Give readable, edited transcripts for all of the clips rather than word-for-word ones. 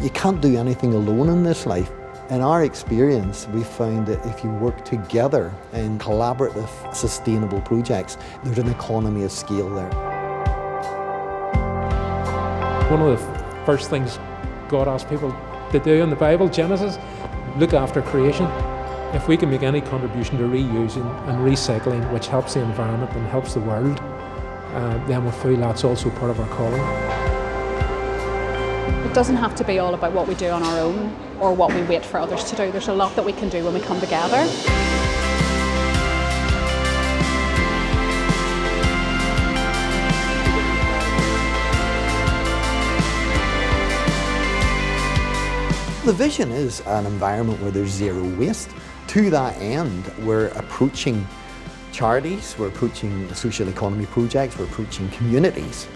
You can't do anything alone in this life. In our experience, we found that if you work together in collaborative, sustainable projects, there's an economy of scale there. One of the first things God asked people to do in the Bible, Genesis, look after creation. If we can make any contribution to reusing and recycling, which helps the environment and helps the world, then we feel that's also part of our calling. It doesn't have to be all about what we do on our own or what we wait for others to do. There's a lot that we can do when we come together. The vision is an environment where there's zero waste. To that end, we're approaching charities, we're approaching social economy projects, we're approaching communities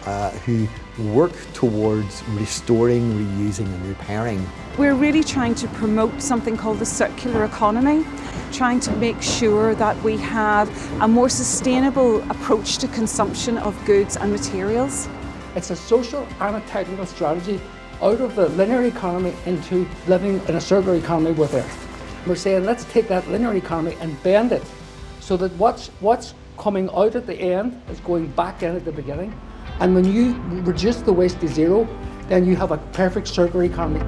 who work towards restoring, reusing and repairing. We're really trying to promote something called the circular economy, trying to make sure that we have a more sustainable approach to consumption of goods and materials. It's a social and a technical strategy out of the linear economy into living in a circular economy with Earth. We're saying let's take that linear economy and bend it so that what's coming out at the end is going back in at the beginning. And when you reduce the waste to zero, then you have a perfect circular economy.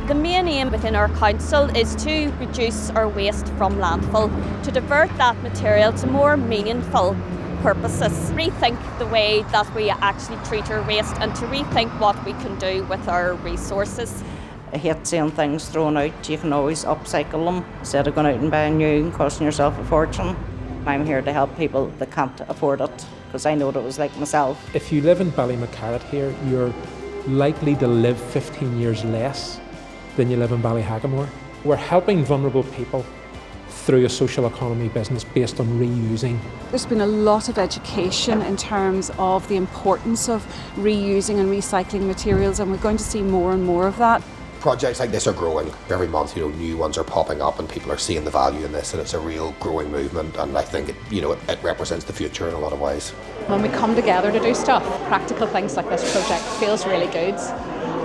The main aim within our council is to reduce our waste from landfill, to divert that material to more meaningful purposes, rethink the way that we actually treat our waste and to rethink what we can do with our resources. I hate seeing things thrown out. You can always upcycle them instead of going out and buying new and costing yourself a fortune. I'm here to help people that can't afford it, because I know what it was like myself. If you live in Ballymacarrett here, you're likely to live 15 years less than you live in Ballyhackamore. We're helping vulnerable people through a social economy business based on reusing. There's been a lot of education in terms of the importance of reusing and recycling materials, and we're going to see more and more of that. Projects like this are growing. Every month, new ones are popping up and people are seeing the value in this, and it's a real growing movement, and I think it represents the future in a lot of ways. When we come together to do stuff, practical things like this project feels really good.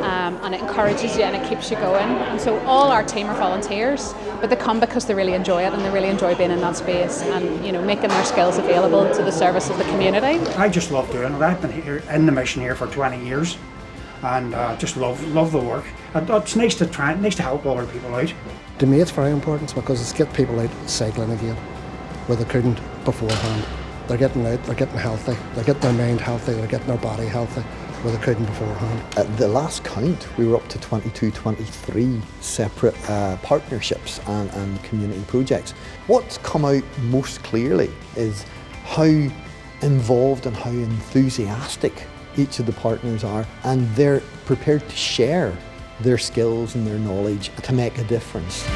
And it encourages you and it keeps you going. And so all our team are volunteers, but they come because they really enjoy it and they really enjoy being in that space and making their skills available to the service of the community. I just love doing it. I've been here in the mission here for 20 years and just love the work. It's nice to help other people out. To me it's very important because it's get people out cycling again where they couldn't beforehand. They're getting out, they're getting healthy, they're getting their mind healthy, they're getting their body healthy where they couldn't beforehand. At the last count, we were up to 22, 23 separate partnerships and community projects. What's come out most clearly is how involved and how enthusiastic each of the partners are, and they're prepared to share their skills and their knowledge to make a difference.